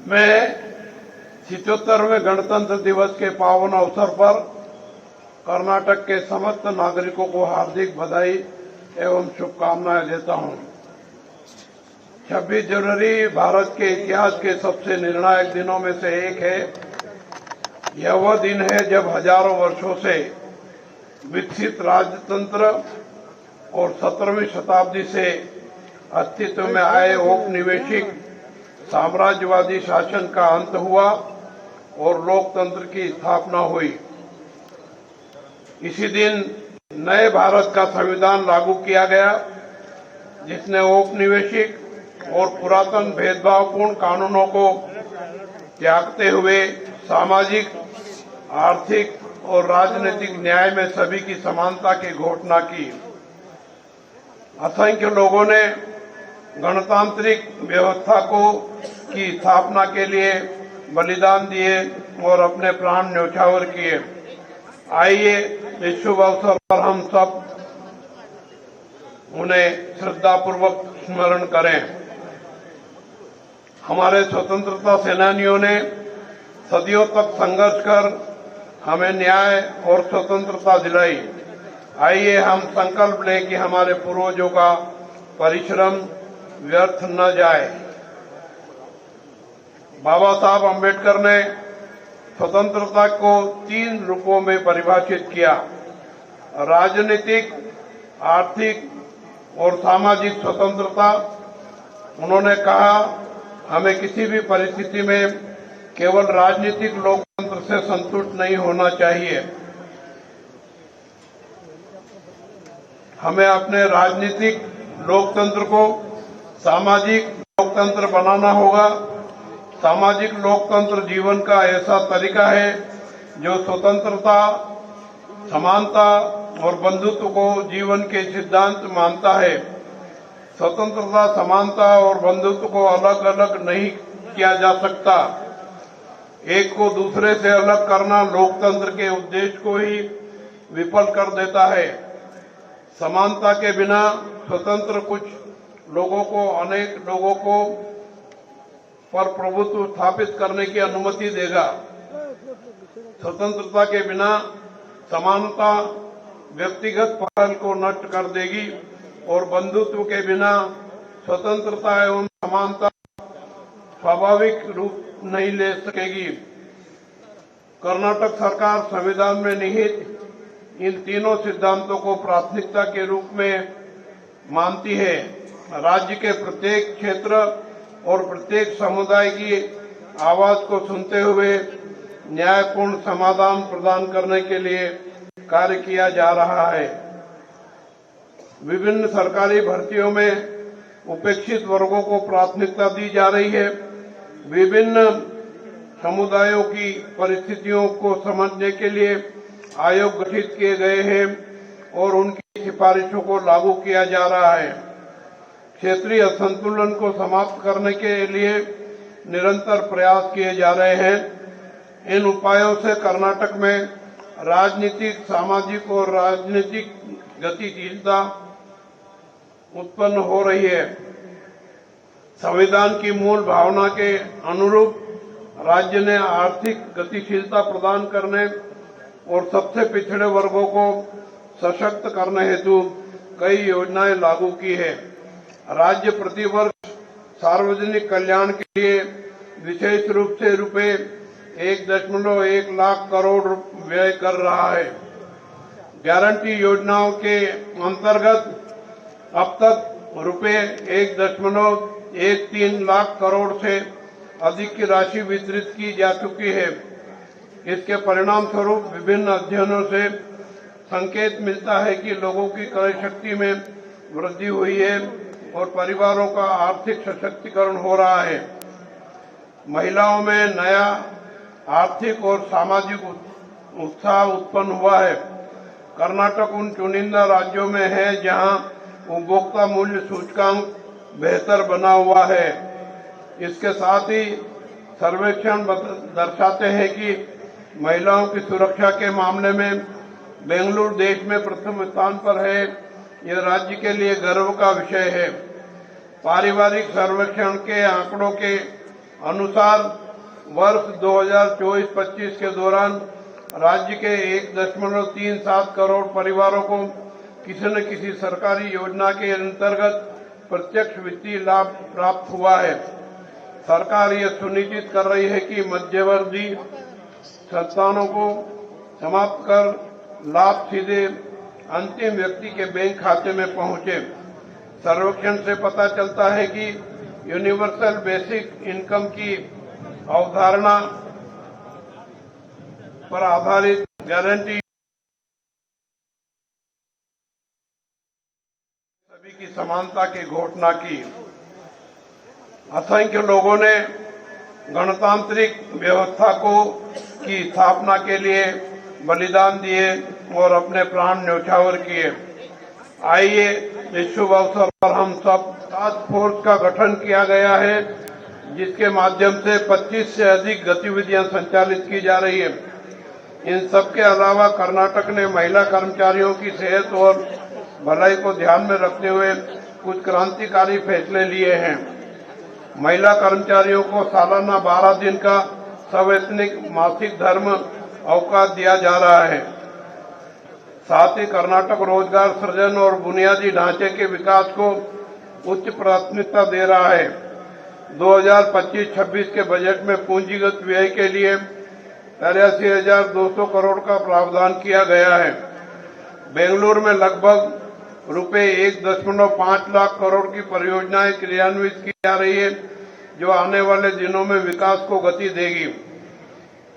मैं 77वें गणतंत्र दिवस के पावन अवसर पर कर्नाटक के समस्त नागरिकों को हार्दिक बधाई एवं शुभकामनाएं देता हूं। 26 जनवरी भारत के इतिहास के सबसे निर्णायक दिनों में से एक है। यह वह दिन है जब हजारों वर्षों से विकसित राजतंत्र और 17वीं शताब्दी से अस्तित्व में आए औपनिवेशिक साम्राज्यवादी शासन का अंत हुआ और लोकतंत्र की स्थापना हुई। इसी दिन नए भारत का संविधान लागू किया गया, जिसने औपनिवेशिक और पुरातन भेदभावपूर्ण कानूनों को त्यागते हुए सामाजिक, आर्थिक और राजनीतिक न्याय में सभी की समानता की घोषणा की। असंख्य लोगों ने गणतांत्रिक व्यवस्था की स्थापना के लिए बलिदान दिए और अपने प्राण न्यौछावर किए। आइए इस शुभ अवसर पर हम सब उन्हें श्रद्धापूर्वक स्मरण करें। हमारे स्वतंत्रता सेनानियों ने सदियों तक संघर्ष कर हमें न्याय और स्वतंत्रता दिलाई। आइए हम संकल्प लें कि हमारे पूर्वजों का परिश्रम व्यर्थ न जाए। बाबा साहब अम्बेडकर ने स्वतंत्रता को 3 रूपों में परिभाषित किया: राजनीतिक, आर्थिक और सामाजिक स्वतंत्रता। उन्होंने कहा, हमें किसी भी परिस्थिति में केवल राजनीतिक लोकतंत्र से संतुष्ट नहीं होना चाहिए। हमें अपने राजनीतिक लोकतंत्र को सामाजिक लोकतंत्र बनाना होगा। सामाजिक लोकतंत्र जीवन का ऐसा तरीका है जो स्वतंत्रता, समानता और बंधुत्व को जीवन के सिद्धांत मानता है। स्वतंत्रता, समानता और बंधुत्व को अलग अलग नहीं किया जा सकता। एक को दूसरे से अलग करना लोकतंत्र के उद्देश्य को ही विफल कर देता है। समानता के बिना स्वतंत्र कुछ लोगों को अनेक लोगों को पर प्रभुत्व स्थापित करने की अनुमति देगा। स्वतंत्रता के बिना समानता व्यक्तिगत पहल को नष्ट कर देगी और बंधुत्व के बिना स्वतंत्रता एवं समानता स्वाभाविक रूप नहीं ले सकेगी। कर्नाटक सरकार संविधान में निहित इन तीनों सिद्धांतों को प्राथमिकता के रूप में मानती है। राज्य के प्रत्येक क्षेत्र और प्रत्येक समुदाय की आवाज को सुनते हुए न्यायपूर्ण समाधान प्रदान करने के लिए कार्य किया जा रहा है। विभिन्न सरकारी भर्तियों में उपेक्षित वर्गों को प्राथमिकता दी जा रही है। विभिन्न समुदायों की परिस्थितियों को समझने के लिए आयोग गठित किए गए हैं और उनकी सिफारिशों को लागू किया जा रहा है। क्षेत्रीय असंतुलन को समाप्त करने के लिए निरंतर प्रयास किए जा रहे हैं। इन उपायों से कर्नाटक में राजनीतिक, सामाजिक और राजनीतिक गतिशीलता उत्पन्न हो रही है। संविधान की मूल भावना के अनुरूप राज्य ने आर्थिक गतिशीलता प्रदान करने और सबसे पिछड़े वर्गों को सशक्त करने हेतु कई योजनाएं लागू की है। राज्य प्रतिवर्ष सार्वजनिक कल्याण के लिए विशेष रूप से रुपए 1.1 लाख करोड़ व्यय कर रहा है। गारंटी योजनाओं के अंतर्गत अब तक रुपए 1.13 लाख करोड़ से अधिक की राशि वितरित की जा चुकी है। इसके परिणाम स्वरूप विभिन्न अध्ययनों से संकेत मिलता है कि लोगों की क्रय शक्ति में वृद्धि हुई है और परिवारों का आर्थिक सशक्तिकरण हो रहा है। महिलाओं में नया आर्थिक और सामाजिक उत्साह उत्पन्न हुआ है। कर्नाटक उन चुनिंदा राज्यों में है जहां उपभोक्ता मूल्य सूचकांक बेहतर बना हुआ है। इसके साथ ही सर्वेक्षण दर्शाते हैं कि महिलाओं की सुरक्षा के मामले में बेंगलुरु देश में प्रथम स्थान पर है। यह राज्य के लिए गर्व का विषय है। पारिवारिक सर्वेक्षण के आंकड़ों के अनुसार वर्ष 2024-25 के दौरान राज्य के 1.37 करोड़ परिवारों को किसी न किसी सरकारी योजना के अंतर्गत प्रत्यक्ष वित्तीय लाभ प्राप्त हुआ है। सरकार यह सुनिश्चित कर रही है कि मध्यवर्ती संस्थानों को समाप्त कर लाभ सीधे अंतिम व्यक्ति के बैंक खाते में पहुंचे। सर्वेक्षण से पता चलता है कि यूनिवर्सल बेसिक इनकम की अवधारणा पर आधारित गारंटी सभी की समानता की घोषणा की। असंख्य लोगों ने गणतांत्रिक व्यवस्था की स्थापना के लिए बलिदान दिए और अपने प्राण न्यौछावर किए। आइए इस शुभ अवसर पर हम सब टास्क फोर्स का गठन किया गया है, जिसके माध्यम से 25 से अधिक गतिविधियां संचालित की जा रही है। इन सब के अलावा कर्नाटक ने महिला कर्मचारियों की सेहत और भलाई को ध्यान में रखते हुए कुछ क्रांतिकारी फैसले लिए हैं। महिला कर्मचारियों को सालाना 12 दिन का सवैतनिक मासिक धर्म अवकाश दिया जा रहा है। साथ ही कर्नाटक रोजगार सृजन और बुनियादी ढांचे के विकास को उच्च प्राथमिकता दे रहा है। 2025-26 के बजट में पूंजीगत व्यय के लिए 83,200 करोड़ का प्रावधान किया गया है। बेंगलुरु में लगभग रुपए 1.5 लाख करोड़ की परियोजनाएं क्रियान्वित की जा रही है, जो आने वाले दिनों में विकास को गति देगी।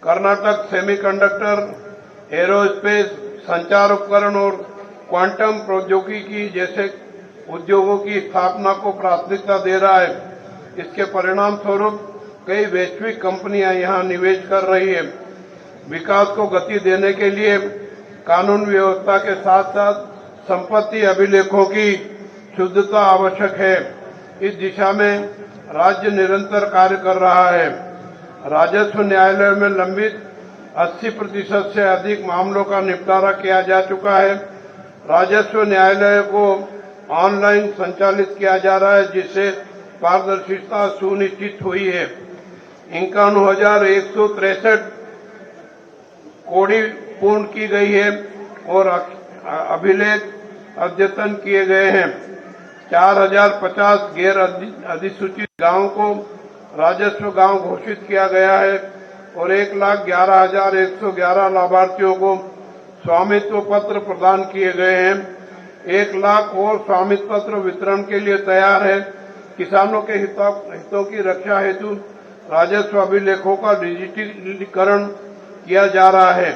कर्नाटक सेमीकंडक्टर, एरोस्पेस, संचार उपकरण और क्वांटम प्रौद्योगिकी जैसे उद्योगों की स्थापना को प्राथमिकता दे रहा है। इसके परिणाम स्वरूप कई वैश्विक कंपनियां यहां निवेश कर रही है। विकास को गति देने के लिए कानून व्यवस्था के साथ साथ संपत्ति अभिलेखों की शुद्धता आवश्यक है। इस दिशा में राज्य निरंतर कार्य कर रहा है। राजस्व न्यायालय में लंबित 80% से अधिक मामलों का निपटारा किया जा चुका है। राजस्व न्यायालय को ऑनलाइन संचालित किया जा रहा है, जिससे पारदर्शिता सुनिश्चित हुई है। 51,163 कोड़ी पूर्ण की गई है और अभिलेख अद्यतन किए गए हैं। 4,050 गैर अधिसूचित गांवों को राजस्व गांव घोषित किया गया है और 1,11,111 लाभार्थियों को स्वामित्व पत्र प्रदान किए गए हैं। 1 लाख और स्वामित्व पत्र वितरण के लिए तैयार है। किसानों के हितों की रक्षा हेतु राजस्व अभिलेखों का डिजिटलीकरण किया जा रहा है।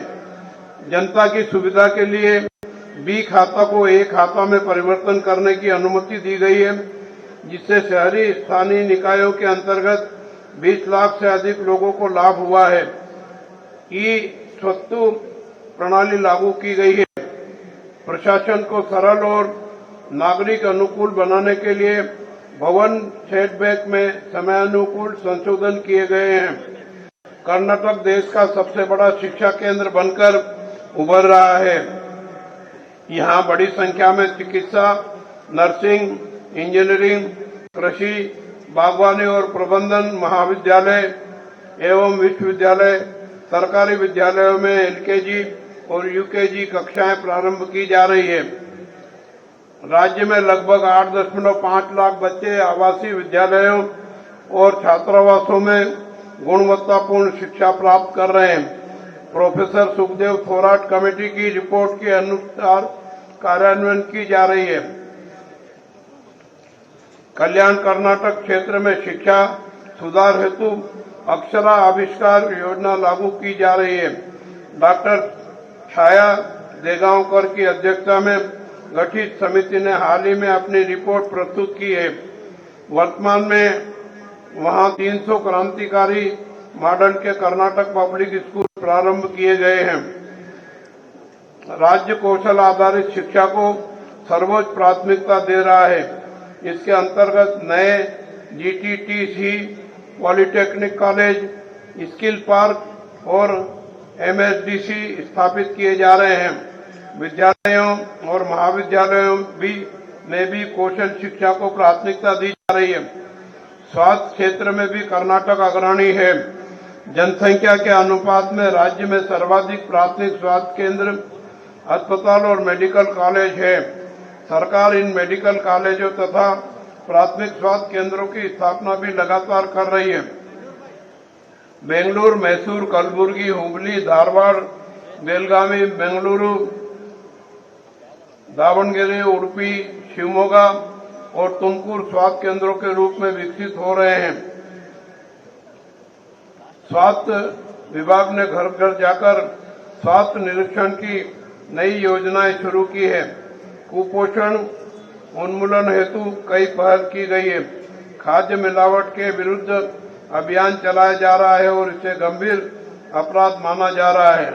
जनता की सुविधा के लिए बी खाता को ए खाता में परिवर्तन करने की अनुमति दी गई है, जिससे शहरी स्थानीय निकायों के अंतर्गत 20 लाख से अधिक लोगों को लाभ हुआ है। ई स्वत्तु प्रणाली लागू की गई है। प्रशासन को सरल और नागरिक अनुकूल बनाने के लिए भवन सेटबैक में समयानुकूल संशोधन किए गए हैं। कर्नाटक देश का सबसे बड़ा शिक्षा केंद्र बनकर उभर रहा है। यहाँ बड़ी संख्या में चिकित्सा, नर्सिंग, इंजीनियरिंग, कृषि, बागवानी और प्रबंधन महाविद्यालय एवं विश्वविद्यालय, सरकारी विद्यालयों में एलकेजी और यूकेजी कक्षाएं प्रारंभ की जा रही है। राज्य में लगभग 8.5 लाख बच्चे आवासीय विद्यालयों और छात्रावासों में गुणवत्तापूर्ण शिक्षा प्राप्त कर रहे हैं। प्रोफेसर सुखदेव थोराट कमेटी की रिपोर्ट के अनुसार कार्यान्वयन की जा रही है। कल्याण कर्नाटक क्षेत्र में शिक्षा सुधार हेतु अक्षरा आविष्कार योजना लागू की जा रही है। डॉक्टर छाया देगांवकर की अध्यक्षता में गठित समिति ने हाल ही में अपनी रिपोर्ट प्रस्तुत की है। वर्तमान में वहां 300 क्रांतिकारी मॉडल के कर्नाटक पब्लिक स्कूल प्रारंभ किए गए हैं। राज्य कौशल आधारित शिक्षा को सर्वोच्च प्राथमिकता दे रहा है। इसके अंतर्गत नए जीटीटीसी, पॉलिटेक्निक कॉलेज, स्किल पार्क और एमएसडीसी स्थापित किए जा रहे हैं। विद्यालयों और महाविद्यालयों में भी कौशल शिक्षा को प्राथमिकता दी जा रही है। स्वास्थ्य क्षेत्र में भी कर्नाटक अग्रणी है। जनसंख्या के अनुपात में राज्य में सर्वाधिक प्राथमिक स्वास्थ्य केंद्र, अस्पताल और मेडिकल कॉलेज है। सरकार इन मेडिकल कॉलेजों तथा प्राथमिक स्वास्थ्य केंद्रों की स्थापना भी लगातार कर रही है। बेंगलुरु, मैसूर, कलबुर्गी, हुबली, धारवाड़, बेलगावी, बेंगलुरु, दावणगेरे, उडुपी, शिवमोगा और तुमकुर स्वास्थ्य केंद्रों के रूप में विकसित हो रहे हैं। स्वास्थ्य विभाग ने घर घर जाकर स्वास्थ्य निरीक्षण की नई योजनाएं शुरू की है। कुपोषण उन्मूलन हेतु कई पहल की गई है। खाद्य मिलावट के विरुद्ध अभियान चलाया जा रहा है और इसे गंभीर अपराध माना जा रहा है।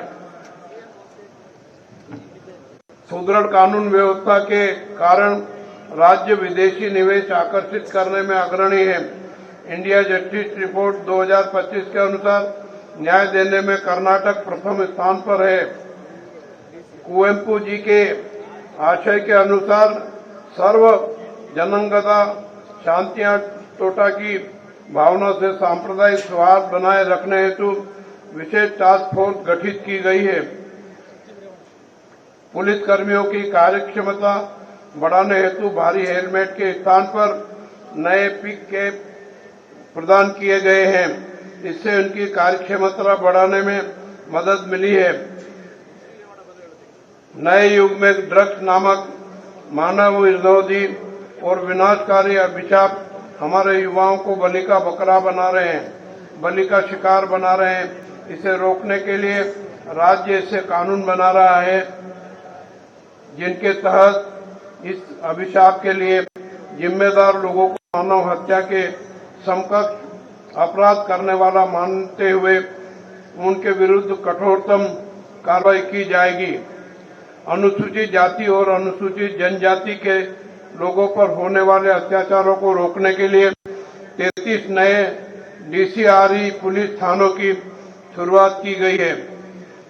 सुदृढ़ कानून व्यवस्था के कारण राज्य विदेशी निवेश आकर्षित करने में अग्रणी है। इंडिया जस्टिस रिपोर्ट 2025 के अनुसार न्याय देने में कर्नाटक प्रथम स्थान पर है। कुवेंपु जी के आशय के अनुसार सर्व जनांगता शांतियां टोटा की भावना से सांप्रदायिक सौहार्द बनाए रखने हेतु विशेष टास्क फोर्स गठित की गई है। पुलिस कर्मियों की कार्यक्षमता बढ़ाने हेतु भारी हेलमेट के स्थान पर नए पिक कैप प्रदान किए गए हैं। इससे उनकी कार्यक्षमता बढ़ाने में मदद मिली है। नए युग में ड्रग्स नामक मानव विरोधी और विनाशकारी अभिशाप हमारे युवाओं को बलि का बकरा बना रहे हैं, बलि का शिकार बना रहे हैं। इसे रोकने के लिए राज्य ऐसे कानून बना रहा है जिनके तहत इस अभिशाप के लिए जिम्मेदार लोगों को मानव हत्या के समकक्ष अपराध करने वाला मानते हुए उनके विरुद्ध कठोरतम कार्रवाई की जाएगी। अनुसूचित जाति और अनुसूचित जनजाति के लोगों पर होने वाले अत्याचारों को रोकने के लिए 33 नए डीसीआरई पुलिस थानों की शुरुआत की गई है।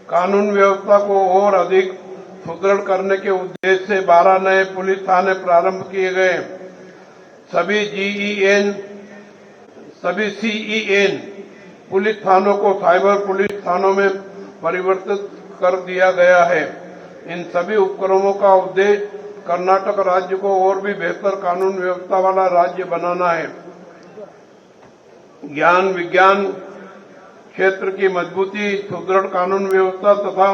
कानून व्यवस्था को और अधिक सुदृढ़ करने के उद्देश्य से 12 नए पुलिस थाने प्रारंभ किए गए। सभी सीईएन पुलिस थानों को साइबर पुलिस थानों में परिवर्तित कर दिया गया है। इन सभी उपक्रमों का उद्देश्य कर्नाटक राज्य को और भी बेहतर कानून व्यवस्था वाला राज्य बनाना है। ज्ञान विज्ञान क्षेत्र की मजबूती, सुदृढ़ कानून व्यवस्था तथा